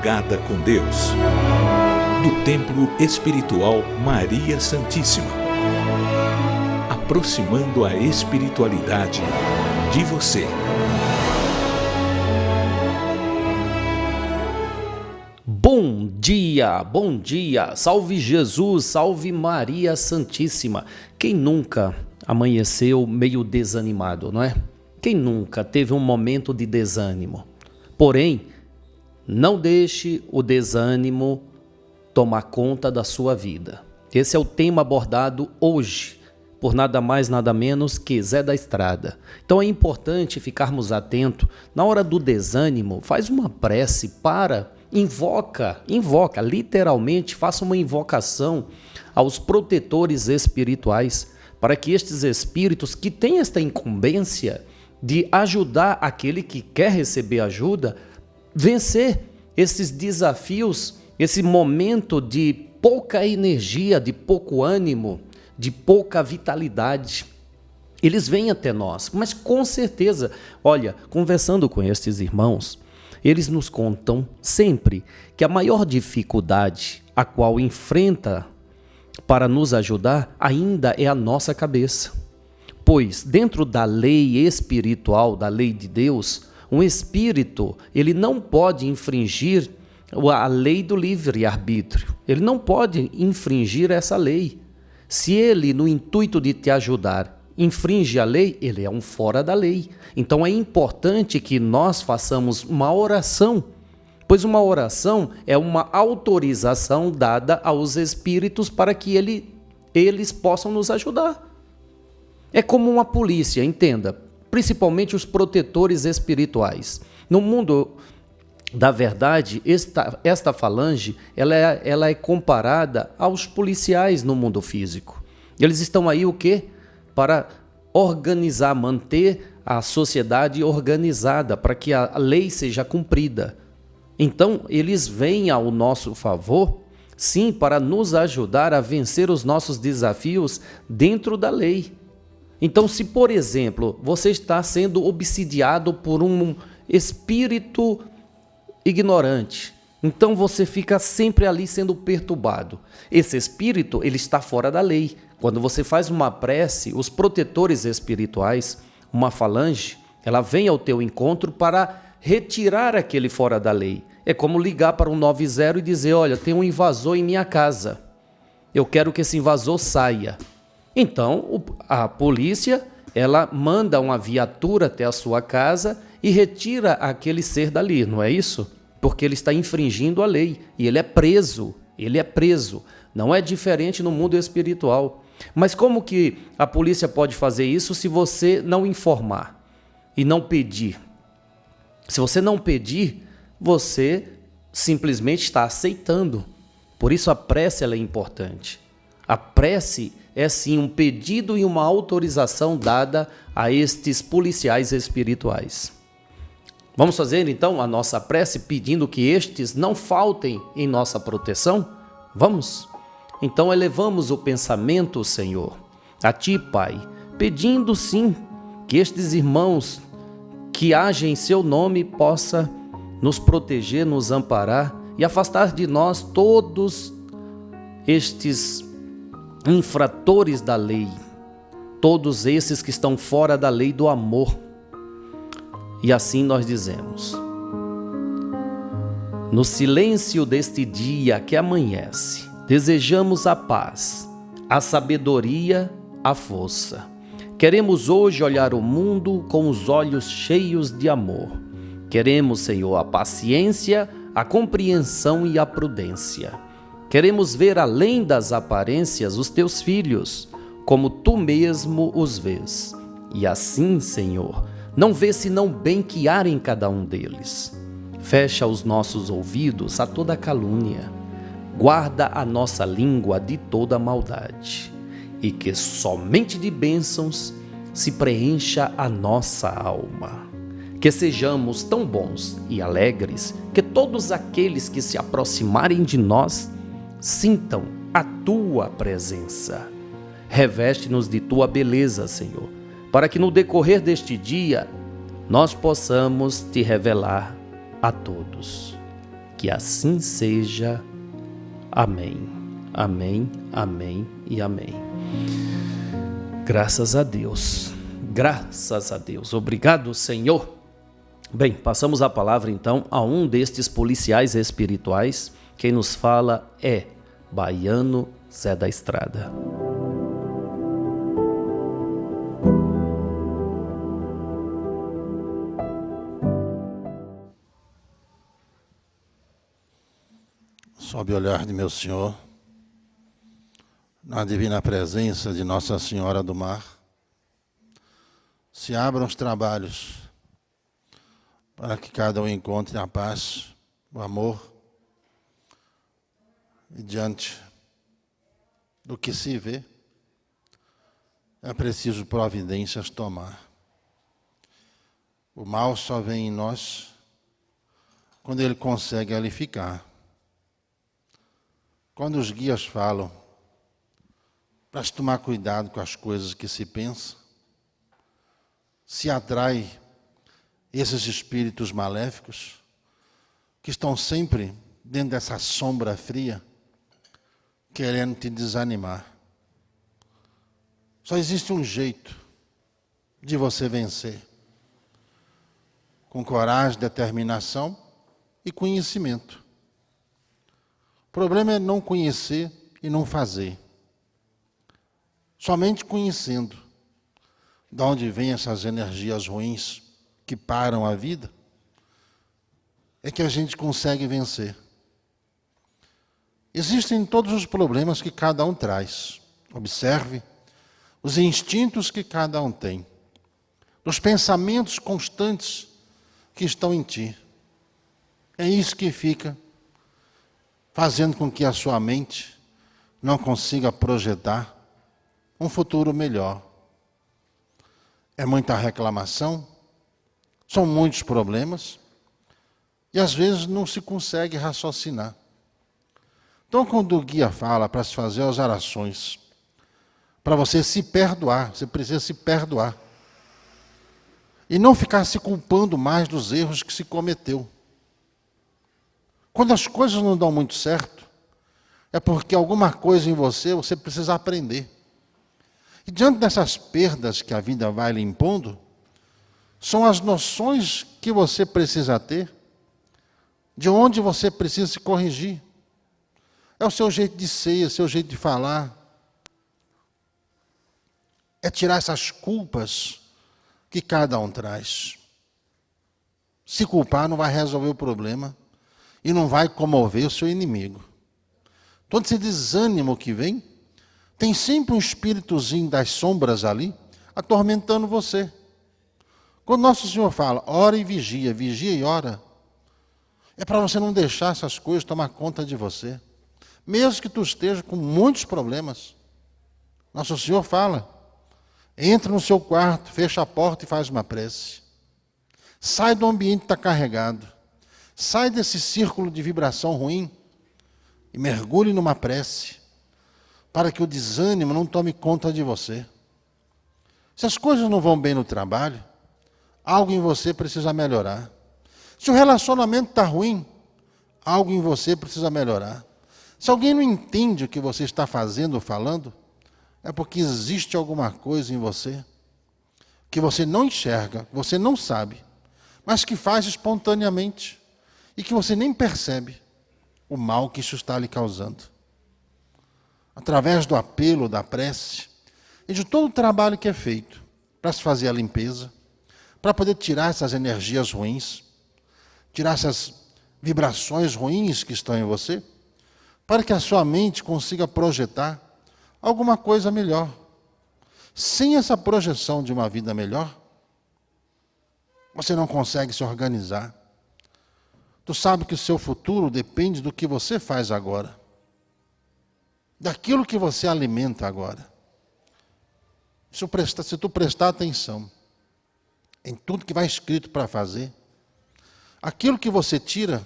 Madrugada com Deus, do Templo Espiritual Maria Santíssima, aproximando a espiritualidade de você. Bom dia, salve Jesus, salve Maria Santíssima. Quem nunca amanheceu meio desanimado, não é? Quem nunca teve um momento de desânimo? Porém, não deixe o desânimo tomar conta da sua vida. Esse é o tema abordado hoje, por nada mais, nada menos que Zé da Estrada. Então é importante ficarmos atentos. Na hora do desânimo, faz uma prece, invoca, literalmente, faça uma invocação aos protetores espirituais, para que estes espíritos que têm esta incumbência de ajudar aquele que quer receber ajuda, vencer esses desafios, esse momento de pouca energia, de pouco ânimo, de pouca vitalidade. Eles vêm até nós, mas com certeza, olha, conversando com estes irmãos, eles nos contam sempre que a maior dificuldade a qual enfrenta para nos ajudar ainda é a nossa cabeça. Pois dentro da lei espiritual, da lei de Deus, um espírito, ele não pode infringir a lei do livre-arbítrio. Ele não pode infringir essa lei. Se ele, no intuito de te ajudar, infringe a lei, ele é um fora da lei. Então é importante que nós façamos uma oração, pois uma oração é uma autorização dada aos espíritos para que eles possam nos ajudar. É como uma polícia, entenda, principalmente os protetores espirituais. No mundo da verdade, esta falange ela é comparada aos policiais no mundo físico. Eles estão aí o quê? Para organizar, manter a sociedade organizada, para que a lei seja cumprida. Então, eles vêm ao nosso favor, sim, para nos ajudar a vencer os nossos desafios dentro da lei. Então, se, por exemplo, você está sendo obsidiado por um espírito ignorante, então você fica sempre ali sendo perturbado. Esse espírito, ele está fora da lei. Quando você faz uma prece, os protetores espirituais, uma falange, ela vem ao teu encontro para retirar aquele fora da lei. É como ligar para o 90 e dizer, olha, tem um invasor em minha casa. Eu quero que esse invasor saia. Então, a polícia, ela manda uma viatura até a sua casa e retira aquele ser dali, não é isso? Porque ele está infringindo a lei e ele é preso. Não é diferente no mundo espiritual. Mas como que a polícia pode fazer isso se você não informar e não pedir? Se você não pedir, você simplesmente está aceitando. Por isso a prece ela é importante. A prece é sim um pedido e uma autorização dada a estes policiais espirituais. Vamos fazer então a nossa prece pedindo que estes não faltem em nossa proteção? Vamos? Então elevamos o pensamento, Senhor, a Ti, Pai, pedindo sim que estes irmãos que agem em Seu nome possa nos proteger, nos amparar e afastar de nós todos estes infratores da lei, todos esses que estão fora da lei do amor. E assim nós dizemos: no silêncio deste dia que amanhece, desejamos a paz, a sabedoria, a força. Queremos hoje olhar o mundo com os olhos cheios de amor. Queremos, Senhor, a paciência, a compreensão e a prudência. Queremos ver além das aparências os teus filhos, como tu mesmo os vês. E assim, Senhor, não vê senão bem que há em cada um deles. Fecha os nossos ouvidos a toda calúnia. Guarda a nossa língua de toda maldade. E que somente de bênçãos se preencha a nossa alma. Que sejamos tão bons e alegres que todos aqueles que se aproximarem de nós sintam a tua presença. Reveste-nos de tua beleza, Senhor, para que no decorrer deste dia nós possamos te revelar a todos. Que assim seja. Amém. Amém, amém e amém. Graças a Deus. Graças a Deus. Obrigado, Senhor. Bem, passamos a palavra então a um destes policiais espirituais. Quem nos fala é Baiano Zé da Estrada. Sob o olhar de meu Senhor, na divina presença de Nossa Senhora do Mar, se abram os trabalhos para que cada um encontre a paz, o amor, e diante do que se vê, é preciso providências tomar. O mal só vem em nós quando ele consegue ali ficar. Quando os guias falam para se tomar cuidado com as coisas que se pensa, se atrai esses espíritos maléficos que estão sempre dentro dessa sombra fria, querendo te desanimar. Só existe um jeito de você vencer: com coragem, determinação e conhecimento. O problema é não conhecer e não fazer. Somente conhecendo de onde vêm essas energias ruins que param a vida, é que a gente consegue vencer. Existem todos os problemas que cada um traz. Observe os instintos que cada um tem, os pensamentos constantes que estão em ti. É isso que fica fazendo com que a sua mente não consiga projetar um futuro melhor. É muita reclamação, são muitos problemas, e às vezes não se consegue raciocinar. Então, quando o guia fala para se fazer as orações, para você se perdoar, você precisa se perdoar. E não ficar se culpando mais dos erros que se cometeu. Quando as coisas não dão muito certo, é porque alguma coisa em você precisa aprender. E diante dessas perdas que a vida vai lhe impondo, são as noções que você precisa ter, de onde você precisa se corrigir. É o seu jeito de ser, é o seu jeito de falar. É tirar essas culpas que cada um traz. Se culpar não vai resolver o problema e não vai comover o seu inimigo. Todo esse desânimo que vem, tem sempre um espíritozinho das sombras ali, atormentando você. Quando Nosso Senhor fala, ora e vigia e ora, é para você não deixar essas coisas tomar conta de você. Mesmo que tu esteja com muitos problemas. Nosso Senhor fala, entra no seu quarto, fecha a porta e faz uma prece. Sai do ambiente que está carregado. Sai desse círculo de vibração ruim e mergulhe numa prece, para que o desânimo não tome conta de você. Se as coisas não vão bem no trabalho, algo em você precisa melhorar. Se o relacionamento está ruim, algo em você precisa melhorar. Se alguém não entende o que você está fazendo ou falando, é porque existe alguma coisa em você que você não enxerga, que você não sabe, mas que faz espontaneamente e que você nem percebe o mal que isso está lhe causando. Através do apelo, da prece e de todo o trabalho que é feito para se fazer a limpeza, para poder tirar essas energias ruins, tirar essas vibrações ruins que estão em você, para que a sua mente consiga projetar alguma coisa melhor. Sem essa projeção de uma vida melhor, você não consegue se organizar. Tu sabe que o seu futuro depende do que você faz agora, daquilo que você alimenta agora. Se tu prestar atenção em tudo que vai escrito para fazer, aquilo que você tira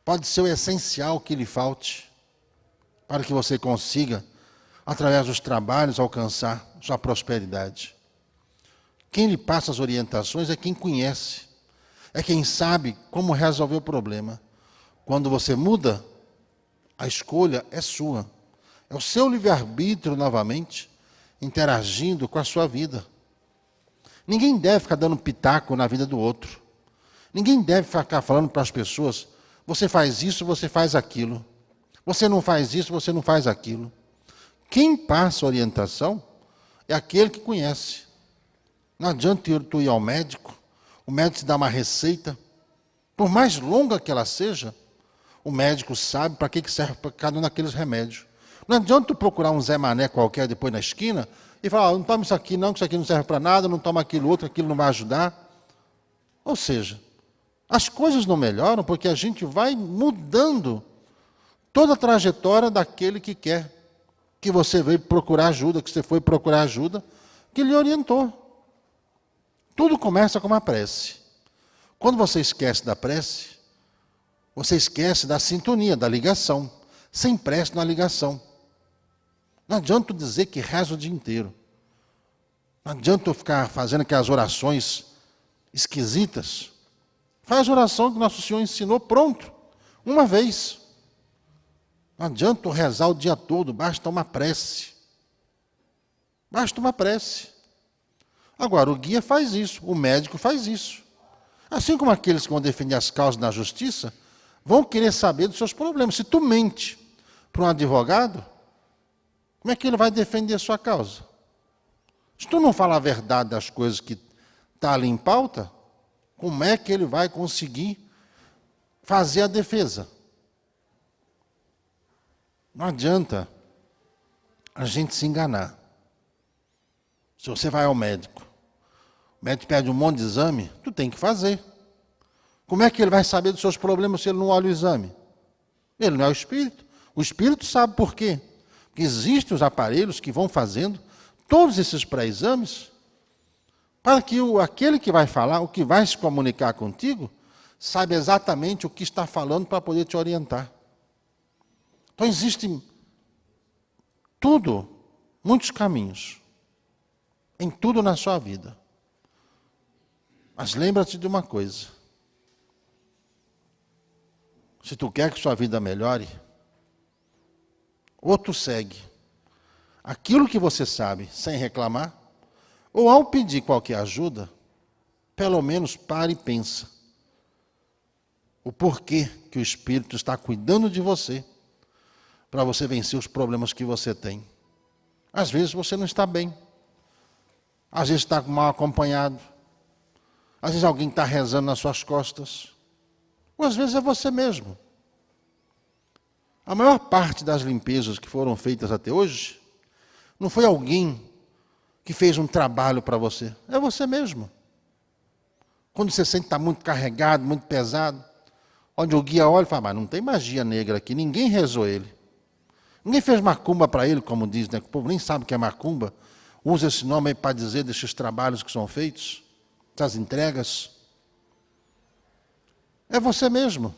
pode ser o essencial que lhe falte, para que você consiga, através dos trabalhos, alcançar sua prosperidade. Quem lhe passa as orientações é quem conhece, é quem sabe como resolver o problema. Quando você muda, a escolha é sua. É o seu livre-arbítrio novamente, interagindo com a sua vida. Ninguém deve ficar dando pitaco na vida do outro. Ninguém deve ficar falando para as pessoas, você faz isso, você faz aquilo. Você não faz isso, você não faz aquilo. Quem passa orientação é aquele que conhece. Não adianta tu ir ao médico, o médico te dá uma receita, por mais longa que ela seja, o médico sabe para que serve cada um daqueles remédios. Não adianta tu procurar um Zé Mané qualquer depois na esquina e falar, não toma isso aqui não, que isso aqui não serve para nada, não toma aquilo outro, aquilo não vai ajudar. Ou seja, as coisas não melhoram porque a gente vai mudando toda a trajetória daquele que quer que você veio procurar ajuda, que você foi procurar ajuda, que lhe orientou. Tudo começa com uma prece. Quando você esquece da prece, você esquece da sintonia, da ligação. Sem prece não há ligação. Não adianta dizer que reza o dia inteiro. Não adianta ficar fazendo aquelas orações esquisitas. Faz a oração que Nosso Senhor ensinou, pronto. Uma vez. Não adianta rezar o dia todo, basta uma prece. Basta uma prece. Agora, o guia faz isso, o médico faz isso. Assim como aqueles que vão defender as causas na justiça, vão querer saber dos seus problemas. Se tu mente para um advogado, como é que ele vai defender a sua causa? Se tu não falar a verdade das coisas que está ali em pauta, como é que ele vai conseguir fazer a defesa? Não adianta a gente se enganar. Se você vai ao médico, o médico pede um monte de exame, tu tem que fazer. Como é que ele vai saber dos seus problemas se ele não olha o exame? Ele não é o espírito. O espírito sabe por quê. Porque existem os aparelhos que vão fazendo todos esses pré-exames para que aquele que vai falar, o que vai se comunicar contigo, saiba exatamente o que está falando para poder te orientar. Então existem muitos caminhos, em tudo na sua vida. Mas lembra-te de uma coisa. Se tu quer que sua vida melhore, ou tu segue aquilo que você sabe sem reclamar, ou ao pedir qualquer ajuda, pelo menos pare e pensa o porquê que o Espírito está cuidando de você para você vencer os problemas que você tem. Às vezes você não está bem, às vezes está mal acompanhado, às vezes alguém está rezando nas suas costas, ou às vezes é você mesmo. A maior parte das limpezas que foram feitas até hoje, não foi alguém que fez um trabalho para você, é você mesmo. Quando você sente que está muito carregado, muito pesado, onde o guia olha e fala, mas não tem magia negra aqui, ninguém rezou ele. Ninguém fez macumba para ele, como diz, né? O povo nem sabe o que é macumba. Usa esse nome aí para dizer desses trabalhos que são feitos, essas entregas. É você mesmo.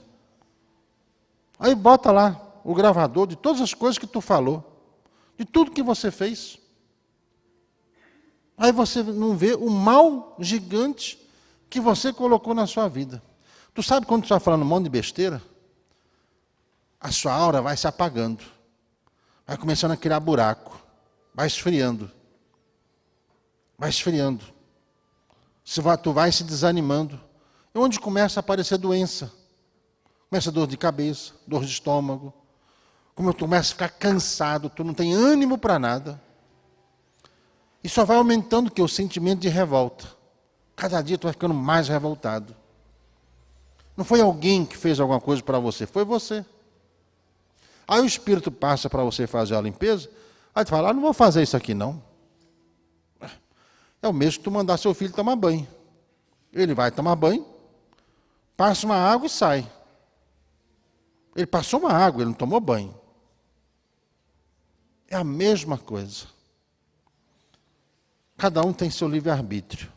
Aí bota lá o gravador de todas as coisas que tu falou, de tudo que você fez. Aí você não vê o mal gigante que você colocou na sua vida. Tu sabe quando tu está falando um monte de besteira? A sua aura vai se apagando. Vai começando a criar buraco. Vai esfriando. Vai esfriando. Tu vai se desanimando. E onde começa a aparecer doença? Começa dor de cabeça, dor de estômago. Como tu começa a ficar cansado, tu não tem ânimo para nada. E só vai aumentando o sentimento de revolta. Cada dia tu vai ficando mais revoltado. Não foi alguém que fez alguma coisa para você, foi você. Aí o Espírito passa para você fazer a limpeza, aí tu fala, não vou fazer isso aqui não. É o mesmo que tu mandar seu filho tomar banho. Ele vai tomar banho, passa uma água e sai. Ele passou uma água, ele não tomou banho. É a mesma coisa. Cada um tem seu livre-arbítrio.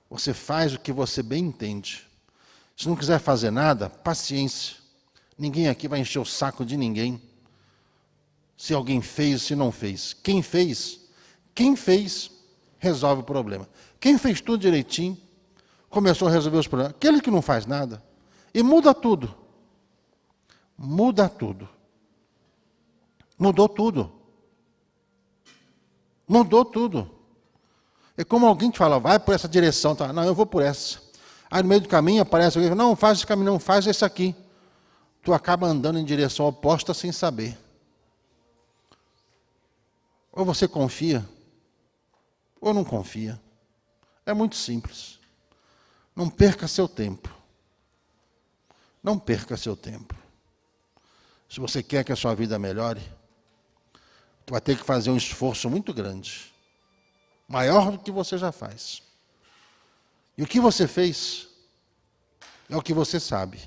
Você faz o que você bem entende. Se não quiser fazer nada, paciência. Ninguém aqui vai encher o saco de ninguém. Se alguém fez, se não fez. Quem fez, resolve o problema. Quem fez tudo direitinho, começou a resolver os problemas. Aquele que não faz nada, e muda tudo. muda tudo. Mudou tudo. Mudou tudo. É como alguém te fala, vai por essa direção. Tá? Não, eu vou por essa. Aí no meio do caminho aparece alguém, não, faz esse caminho, não, faz esse aqui. Tu acaba andando em direção oposta sem saber. Ou você confia, ou não confia. É muito simples. Não perca seu tempo. Não perca seu tempo. Se você quer que a sua vida melhore, tu vai ter que fazer um esforço muito grande. Maior do que você já faz. E o que você fez é o que você sabe.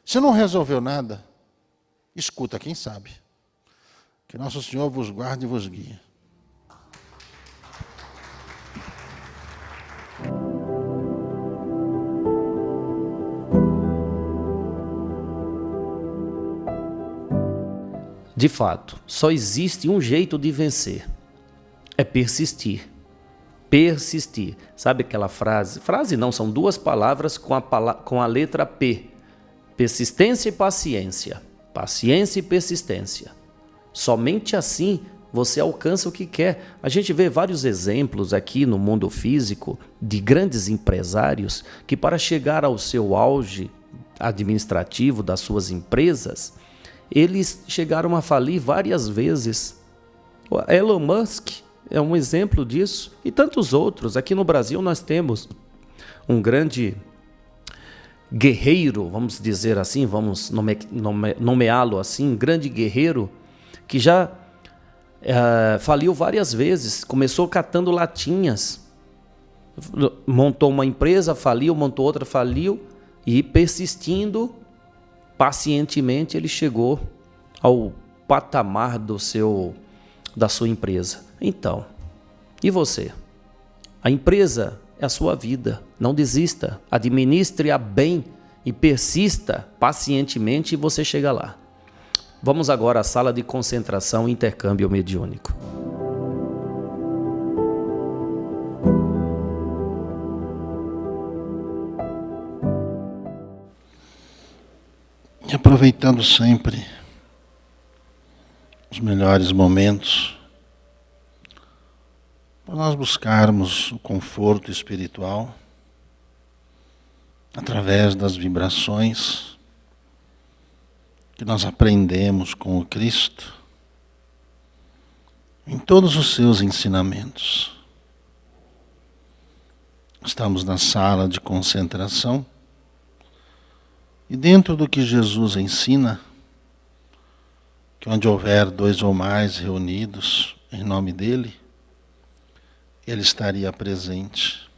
Se não resolveu nada, escuta quem sabe. Que Nosso Senhor vos guarde e vos guie. De fato, só existe um jeito de vencer. É persistir. Persistir. Sabe aquela frase? Frase não, são duas palavras com a letra P. Persistência e paciência. Paciência e persistência. Somente assim você alcança o que quer. A gente vê vários exemplos aqui no mundo físico de grandes empresários que, para chegar ao seu auge administrativo das suas empresas, eles chegaram a falir várias vezes. O Elon Musk é um exemplo disso e tantos outros. Aqui no Brasil nós temos um grande guerreiro, vamos dizer assim, vamos nomeá-lo assim, um grande guerreiro que já faliu várias vezes. Começou catando latinhas, montou uma empresa, faliu, montou outra, faliu, e persistindo, pacientemente, ele chegou ao patamar da sua empresa. Então, e você? A empresa é a sua vida. Não desista, administre-a bem e persista pacientemente e você chega lá. Vamos agora à sala de concentração e intercâmbio mediúnico. E aproveitando sempre os melhores momentos, para nós buscarmos o conforto espiritual através das vibrações que nós aprendemos com o Cristo em todos os seus ensinamentos. Estamos na sala de concentração e dentro do que Jesus ensina, que onde houver 2 ou mais reunidos em nome dele, ele estaria presente.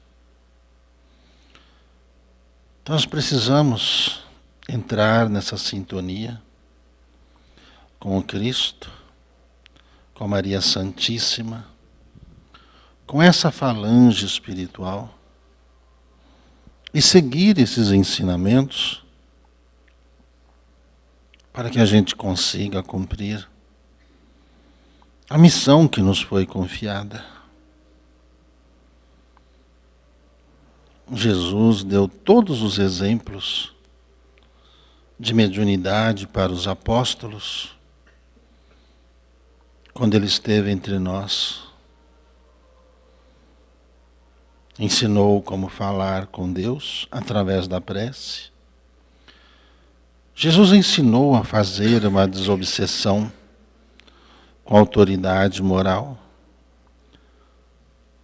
Então nós precisamos entrar nessa sintonia com o Cristo, com a Maria Santíssima, com essa falange espiritual e seguir esses ensinamentos para que a gente consiga cumprir a missão que nos foi confiada. Jesus deu todos os exemplos de mediunidade para os apóstolos quando ele esteve entre nós. Ensinou como falar com Deus através da prece. Jesus ensinou a fazer uma desobsessão com autoridade moral,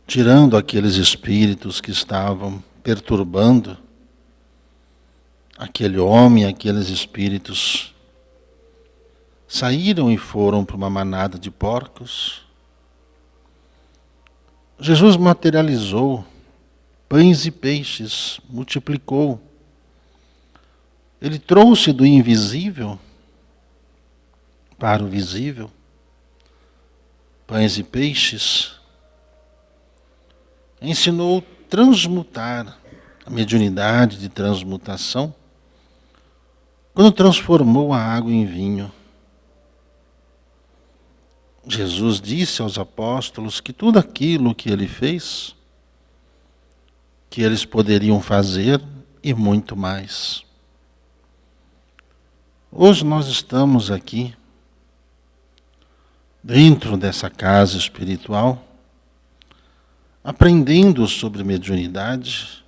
tirando aqueles espíritos que estavam perturbando aquele homem. Aqueles espíritos saíram e foram para uma manada de porcos. Jesus materializou pães e peixes, multiplicou. Ele trouxe do invisível para o visível, pães e peixes. Ensinou transmutar, a mediunidade de transmutação, quando transformou a água em vinho. Jesus disse aos apóstolos que tudo aquilo que ele fez, que eles poderiam fazer e muito mais. Hoje nós estamos aqui, dentro dessa casa espiritual, aprendendo sobre mediunidade,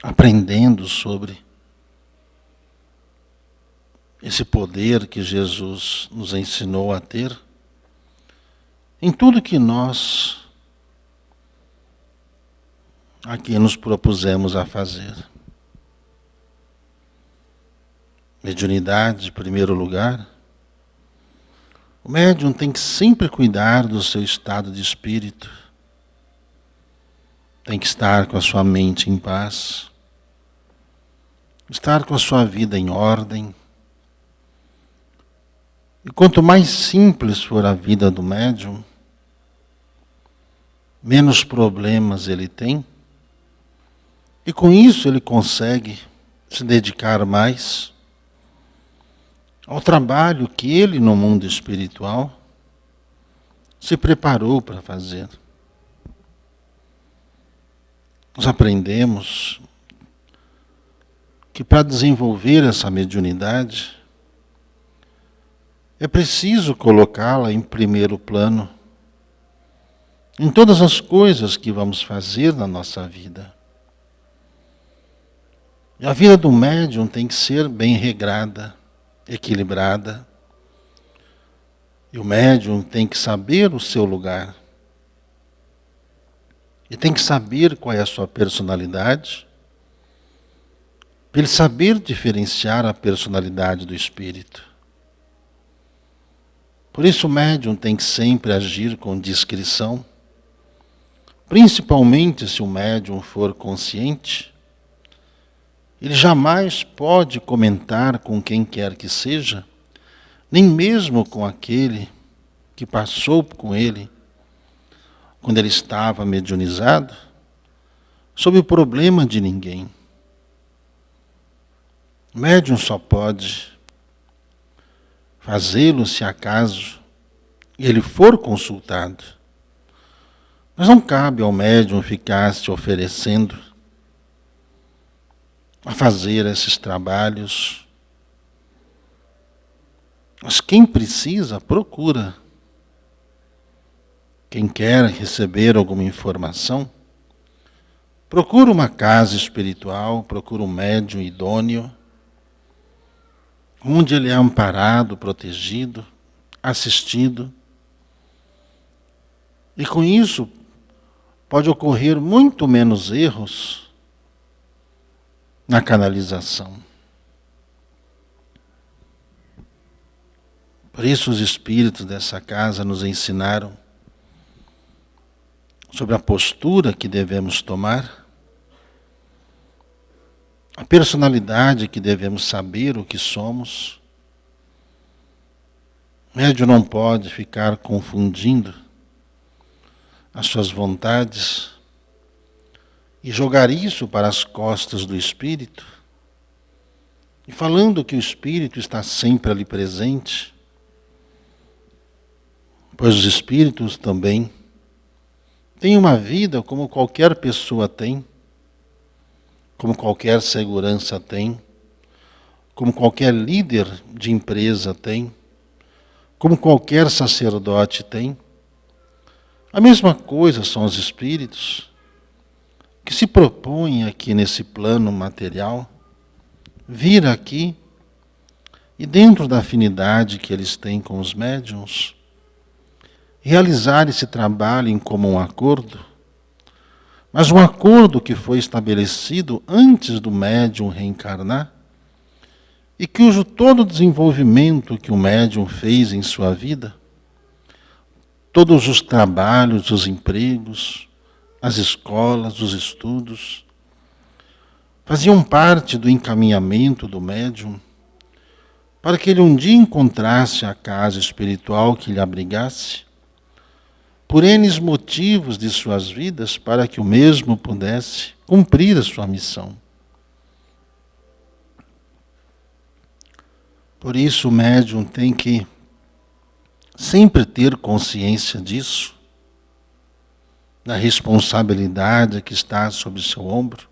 aprendendo sobre esse poder que Jesus nos ensinou a ter em tudo que nós aqui nos propusemos a fazer. Mediunidade, em primeiro lugar. O médium tem que sempre cuidar do seu estado de espírito. Tem que estar com a sua mente em paz. Estar com a sua vida em ordem. E quanto mais simples for a vida do médium, menos problemas ele tem. E com isso ele consegue se dedicar mais ao trabalho que ele no mundo espiritual se preparou para fazer. Nós aprendemos que para desenvolver essa mediunidade é preciso colocá-la em primeiro plano em todas as coisas que vamos fazer na nossa vida. E a vida do médium tem que ser bem regrada, equilibrada. E o médium tem que saber o seu lugar. E tem que saber qual é a sua personalidade, para ele saber diferenciar a personalidade do espírito. Por isso o médium tem que sempre agir com discrição, principalmente se o médium for consciente. Ele jamais pode comentar com quem quer que seja, nem mesmo com aquele que passou com ele, quando ele estava mediunizado, sobre o problema de ninguém. O médium só pode fazê-lo se acaso ele for consultado. Mas não cabe ao médium ficar se oferecendo a fazer esses trabalhos. Mas quem precisa, procura. Quem quer receber alguma informação, procura uma casa espiritual, procura um médium idôneo, onde ele é amparado, protegido, assistido. E com isso, pode ocorrer muito menos erros na canalização. Por isso os espíritos dessa casa nos ensinaram sobre a postura que devemos tomar, a personalidade que devemos saber o que somos. O médium não pode ficar confundindo as suas vontades e jogar isso para as costas do espírito, e falando que o espírito está sempre ali presente, pois os espíritos também têm uma vida como qualquer pessoa tem, como qualquer segurança tem, como qualquer líder de empresa tem, como qualquer sacerdote tem. A mesma coisa são os espíritos que se propõem aqui nesse plano material, vir aqui e dentro da afinidade que eles têm com os médiuns, realizar esse trabalho em comum acordo, mas um acordo que foi estabelecido antes do médium reencarnar e cujo todo o desenvolvimento que o médium fez em sua vida, todos os trabalhos, os empregos, as escolas, os estudos, faziam parte do encaminhamento do médium para que ele um dia encontrasse a casa espiritual que lhe abrigasse, por N motivos de suas vidas, para que o mesmo pudesse cumprir a sua missão. Por isso o médium tem que sempre ter consciência disso, da responsabilidade que está sobre seu ombro,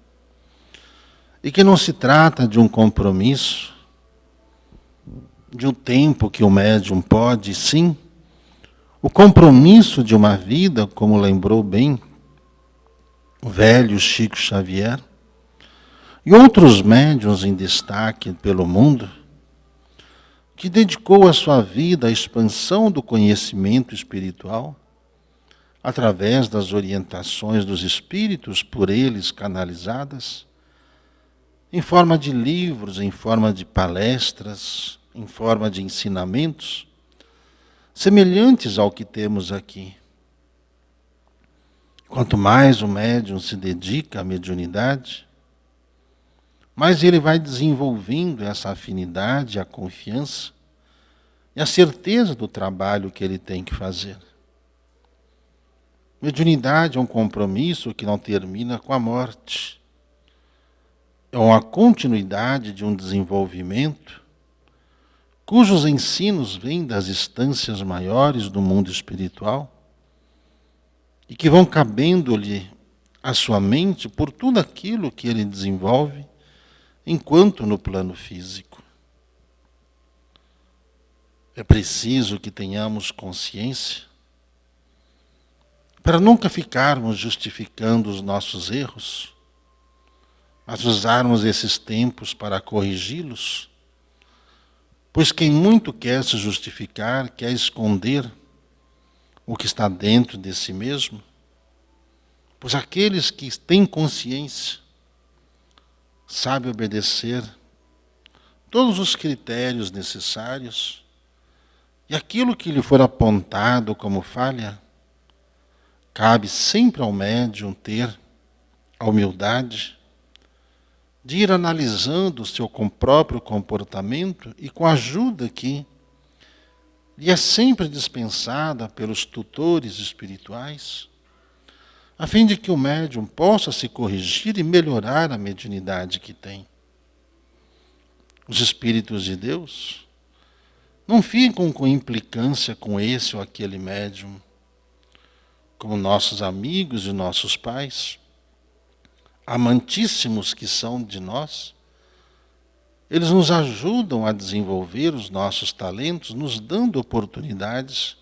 e que não se trata de um compromisso de um tempo que o médium pode, sim, o compromisso de uma vida, como lembrou bem o velho Chico Xavier, e outros médiuns em destaque pelo mundo, que dedicou a sua vida à expansão do conhecimento espiritual, através das orientações dos espíritos por eles canalizadas, em forma de livros, em forma de palestras, em forma de ensinamentos, semelhantes ao que temos aqui. Quanto mais o médium se dedica à mediunidade, mais ele vai desenvolvendo essa afinidade, a confiança e a certeza do trabalho que ele tem que fazer. Mediunidade é um compromisso que não termina com a morte. É uma continuidade de um desenvolvimento cujos ensinos vêm das instâncias maiores do mundo espiritual e que vão cabendo-lhe à sua mente por tudo aquilo que ele desenvolve enquanto no plano físico. É preciso que tenhamos consciência para nunca ficarmos justificando os nossos erros, mas usarmos esses tempos para corrigi-los, pois quem muito quer se justificar, quer esconder o que está dentro de si mesmo, pois aqueles que têm consciência sabem obedecer todos os critérios necessários e aquilo que lhe for apontado como falha, cabe sempre ao médium ter a humildade de ir analisando o seu próprio comportamento e com a ajuda que lhe é sempre dispensada pelos tutores espirituais, a fim de que o médium possa se corrigir e melhorar a mediunidade que tem. Os espíritos de Deus não ficam com implicância com esse ou aquele médium, como nossos amigos e nossos pais, amantíssimos que são de nós, eles nos ajudam a desenvolver os nossos talentos, nos dando oportunidades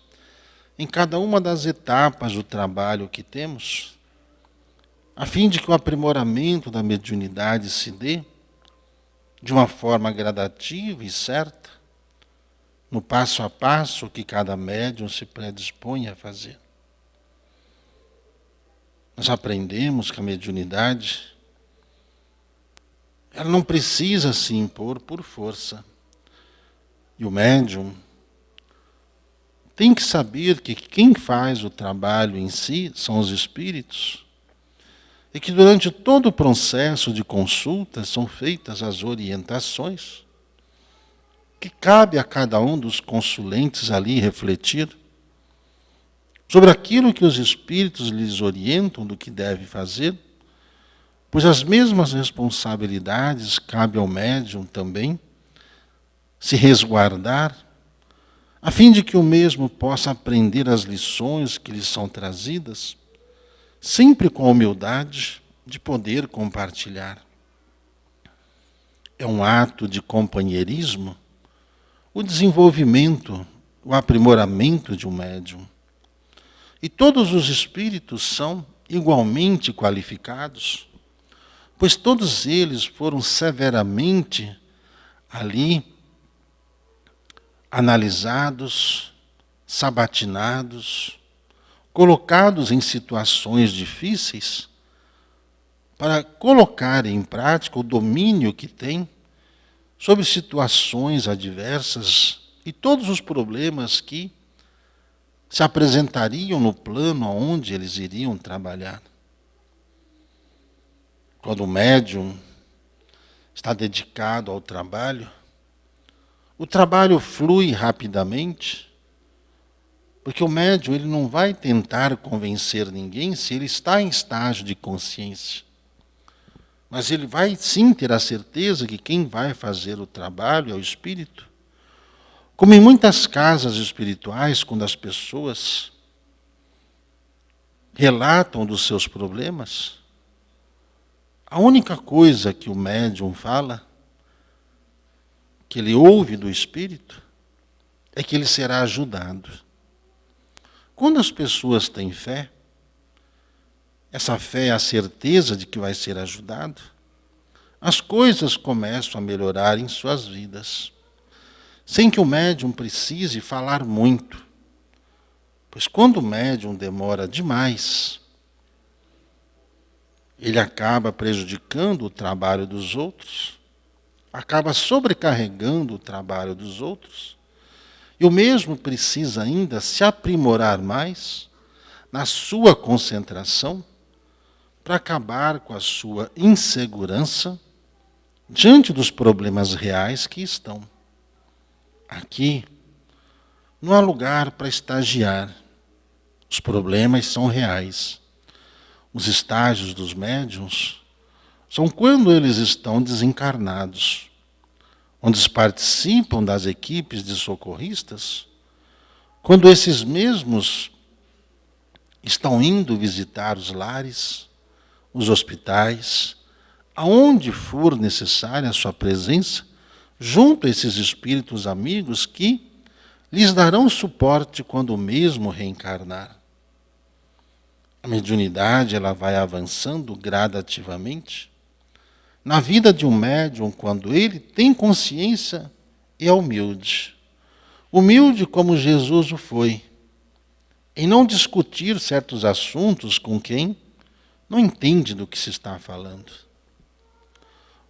em cada uma das etapas do trabalho que temos, a fim de que o aprimoramento da mediunidade se dê de uma forma gradativa e certa, no passo a passo que cada médium se predispõe a fazer. Nós aprendemos que a mediunidade ela não precisa se impor por força. E o médium tem que saber que quem faz o trabalho em si são os espíritos e que durante todo o processo de consulta são feitas as orientações que cabe a cada um dos consulentes ali refletir sobre aquilo que os espíritos lhes orientam do que deve fazer, pois as mesmas responsabilidades cabe ao médium também se resguardar, a fim de que o mesmo possa aprender as lições que lhe são trazidas, sempre com a humildade de poder compartilhar. É um ato de companheirismo o desenvolvimento, o aprimoramento de um médium. E todos os espíritos são igualmente qualificados, pois todos eles foram severamente ali analisados, sabatinados, colocados em situações difíceis para colocar em prática o domínio que têm sobre situações adversas e todos os problemas que se apresentariam no plano onde eles iriam trabalhar. Quando o médium está dedicado ao trabalho, o trabalho flui rapidamente, porque o médium ele não vai tentar convencer ninguém se ele está em estágio de consciência. Mas ele vai sim ter a certeza que quem vai fazer o trabalho é o espírito. Como em muitas casas espirituais, quando as pessoas relatam dos seus problemas, a única coisa que o médium fala que ele ouve do Espírito, é que ele será ajudado. Quando as pessoas têm fé, essa fé é a certeza de que vai ser ajudado, as coisas começam a melhorar em suas vidas, sem que o médium precise falar muito. Pois quando o médium demora demais, ele acaba prejudicando o trabalho dos outros, acaba sobrecarregando o trabalho dos outros, e o mesmo precisa ainda se aprimorar mais na sua concentração para acabar com a sua insegurança diante dos problemas reais que estão. Aqui não há lugar para estagiar. Os problemas são reais. Os estágios dos médiuns são quando eles estão desencarnados, onde participam das equipes de socorristas, quando esses mesmos estão indo visitar os lares, os hospitais, aonde for necessária a sua presença, junto a esses espíritos amigos que lhes darão suporte quando mesmo reencarnar. A mediunidade ela vai avançando gradativamente na vida de um médium quando ele tem consciência e é humilde. Humilde como Jesus o foi, em não discutir certos assuntos com quem não entende do que se está falando.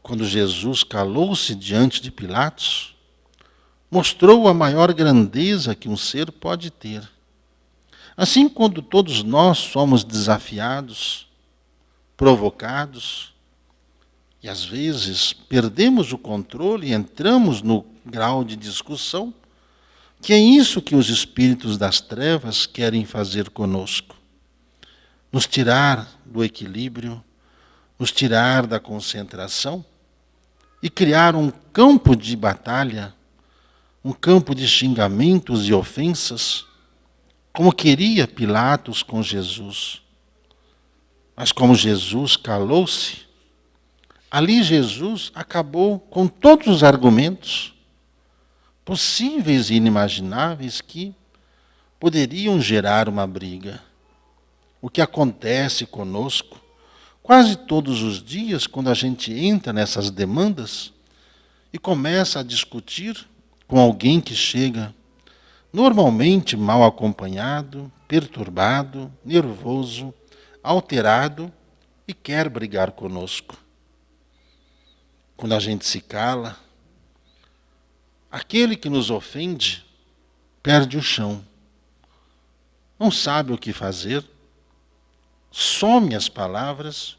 Quando Jesus calou-se diante de Pilatos, mostrou a maior grandeza que um ser pode ter. Assim, quando todos nós somos desafiados, provocados, e às vezes perdemos o controle e entramos no grau de discussão, que é isso que os espíritos das trevas querem fazer conosco. Nos tirar do equilíbrio, nos tirar da concentração e criar um campo de batalha, um campo de xingamentos e ofensas, como queria Pilatos com Jesus. Mas como Jesus calou-se, ali Jesus acabou com todos os argumentos possíveis e inimagináveis que poderiam gerar uma briga. O que acontece conosco quase todos os dias quando a gente entra nessas demandas e começa a discutir com alguém que chega normalmente mal acompanhado, perturbado, nervoso, alterado e quer brigar conosco. Quando a gente se cala, aquele que nos ofende perde o chão, não sabe o que fazer, some as palavras,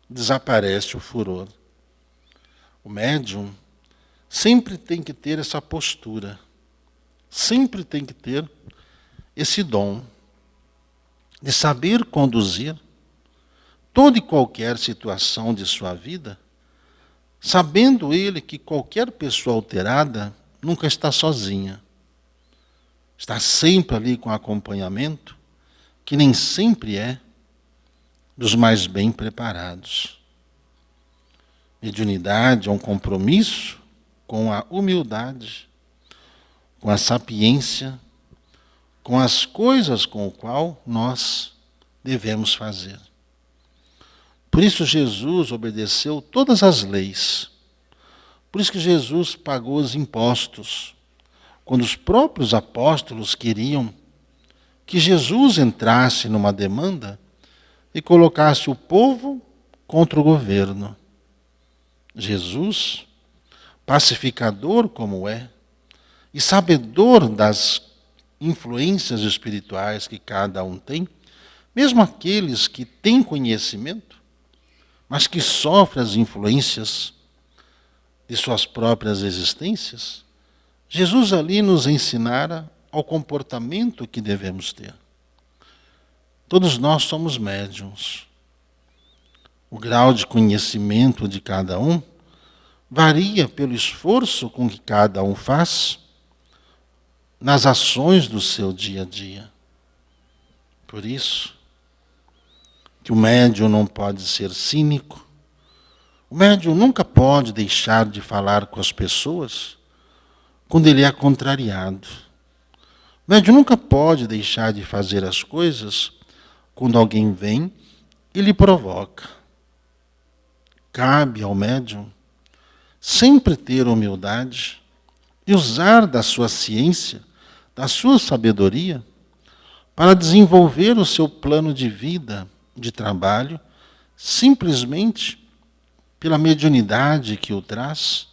desaparece o furor. O médium sempre tem que ter essa postura, sempre tem que ter esse dom de saber conduzir toda e qualquer situação de sua vida, sabendo ele que qualquer pessoa alterada nunca está sozinha. Está sempre ali com acompanhamento, que nem sempre é dos mais bem preparados. Mediunidade é um compromisso com a humildade, com a sapiência, com as coisas com o qual nós devemos fazer. Por isso Jesus obedeceu todas as leis. Por isso que Jesus pagou os impostos. Quando os próprios apóstolos queriam que Jesus entrasse numa demanda e colocasse o povo contra o governo. Jesus, pacificador como é, e sabedor das influências espirituais que cada um tem, mesmo aqueles que têm conhecimento, mas que sofrem as influências de suas próprias existências, Jesus ali nos ensinara ao comportamento que devemos ter. Todos nós somos médiuns. O grau de conhecimento de cada um varia pelo esforço com que cada um faz nas ações do seu dia a dia. Por isso que o médium não pode ser cínico, o médium nunca pode deixar de falar com as pessoas quando ele é contrariado. O médium nunca pode deixar de fazer as coisas quando alguém vem e lhe provoca. Cabe ao médium sempre ter humildade e usar da sua ciência, da sua sabedoria, para desenvolver o seu plano de vida, de trabalho, simplesmente pela mediunidade que o traz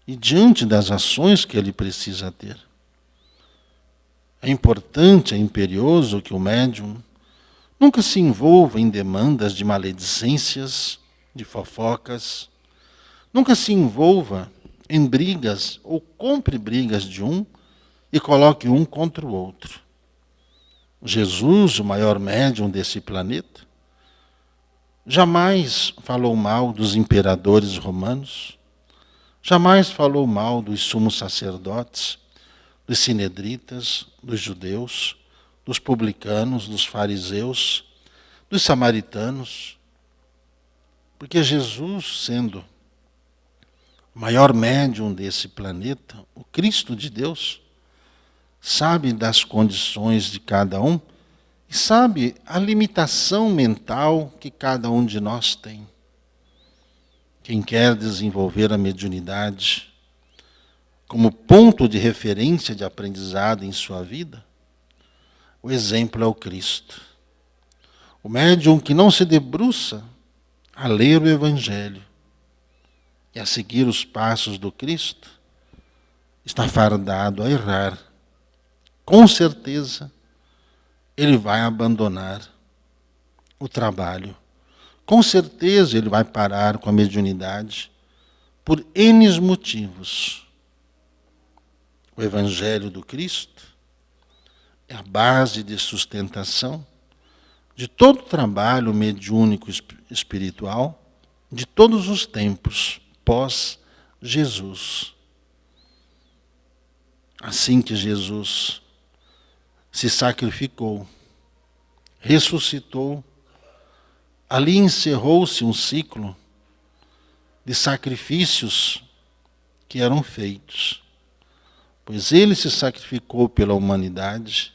e diante das ações que ele precisa ter. É importante, é imperioso que o médium nunca se envolva em demandas de maledicências, de fofocas, nunca se envolva em brigas ou compre brigas de um e coloque um contra o outro. Jesus, o maior médium desse planeta, jamais falou mal dos imperadores romanos, jamais falou mal dos sumos sacerdotes, dos sinedritas, dos judeus, dos publicanos, dos fariseus, dos samaritanos. Porque Jesus, sendo o maior médium desse planeta, o Cristo de Deus, sabe das condições de cada um e sabe a limitação mental que cada um de nós tem. Quem quer desenvolver a mediunidade como ponto de referência de aprendizado em sua vida, o exemplo é o Cristo. O médium que não se debruça a ler o Evangelho e a seguir os passos do Cristo, está fardado a errar. Com certeza, ele vai abandonar o trabalho. Com certeza, ele vai parar com a mediunidade por N motivos. O Evangelho do Cristo é a base de sustentação de todo o trabalho mediúnico espiritual de todos os tempos pós-Jesus. Assim que Jesus se sacrificou, ressuscitou, ali encerrou-se um ciclo de sacrifícios que eram feitos. Pois ele se sacrificou pela humanidade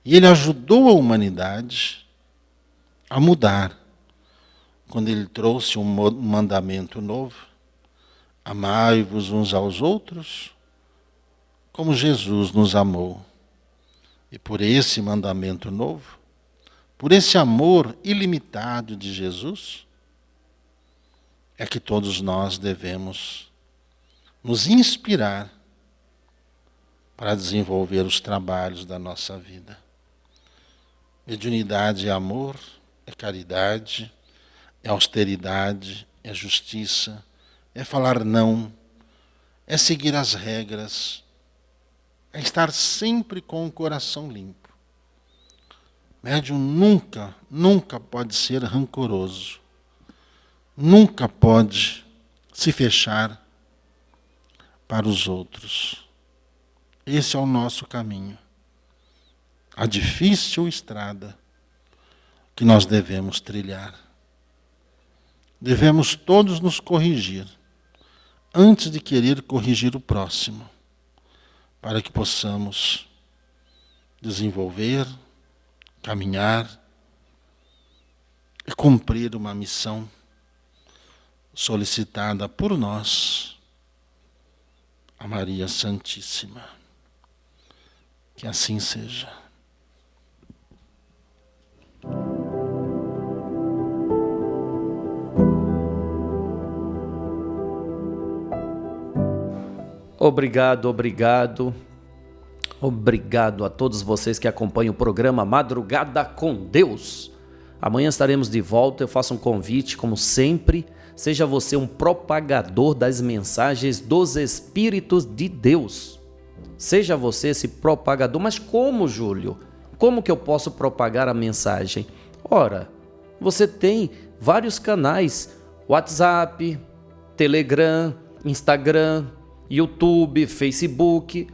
e ele ajudou a humanidade a mudar. Quando ele trouxe um mandamento novo, amai-vos uns aos outros, como Jesus nos amou. E por esse mandamento novo, por esse amor ilimitado de Jesus, é que todos nós devemos nos inspirar para desenvolver os trabalhos da nossa vida. Mediunidade é amor, é caridade, é austeridade, é justiça, é falar não, é seguir as regras, é estar sempre com o coração limpo. Médium nunca pode ser rancoroso, nunca pode se fechar para os outros. Esse é o nosso caminho. A difícil estrada que nós devemos trilhar. Devemos todos nos corrigir antes de querer corrigir o próximo, para que possamos desenvolver, caminhar e cumprir uma missão solicitada por nós, a Maria Santíssima. Que assim seja. Obrigado a todos vocês que acompanham o programa Madrugada com Deus. Amanhã estaremos de volta. Eu faço um convite, como sempre, seja você um propagador das mensagens dos Espíritos de Deus. Seja você esse propagador. Mas como, Júlio? Como que eu posso propagar a mensagem? Ora, você tem vários canais: WhatsApp, Telegram, Instagram, YouTube, Facebook.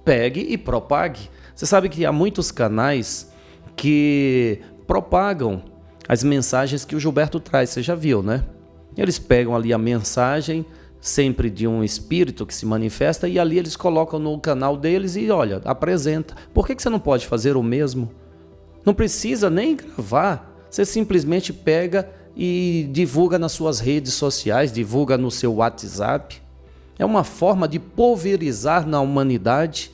Pegue e propague. Você sabe que há muitos canais que propagam as mensagens que o Gilberto traz. Você já viu, né? Eles pegam ali a mensagem, sempre de um espírito que se manifesta, e ali eles colocam no canal deles e olha, apresenta. Por que você não pode fazer o mesmo? Não precisa nem gravar, você simplesmente pega e divulga nas suas redes sociais, divulga no seu WhatsApp. É uma forma de pulverizar na humanidade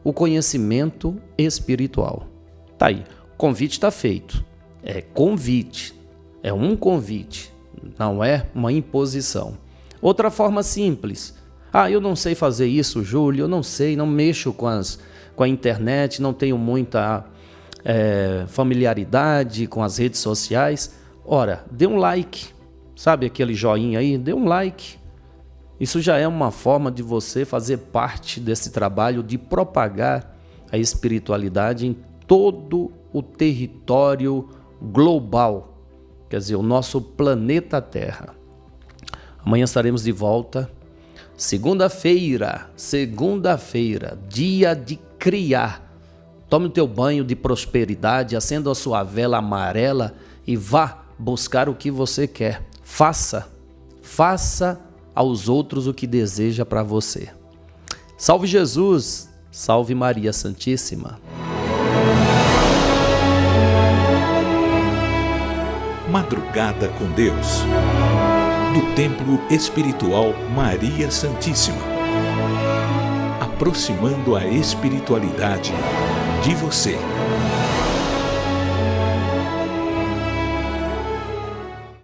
o conhecimento espiritual. Tá aí, o convite está feito. É convite, é um convite, não é uma imposição. Outra forma simples. Eu não sei fazer isso, Júlio, eu não sei, não mexo com a internet, não tenho muita familiaridade com as redes sociais. Ora, dê um like, sabe aquele joinha aí? Dê um like. Isso já é uma forma de você fazer parte desse trabalho de propagar a espiritualidade em todo o território global, quer dizer, o nosso planeta Terra. Amanhã estaremos de volta. Segunda-feira, dia de criar. Tome o teu banho de prosperidade, acenda a sua vela amarela e vá buscar o que você quer. Faça aos outros o que deseja para você. Salve Jesus, salve Maria Santíssima. Madrugada com Deus, do Templo Espiritual Maria Santíssima, aproximando a espiritualidade de você.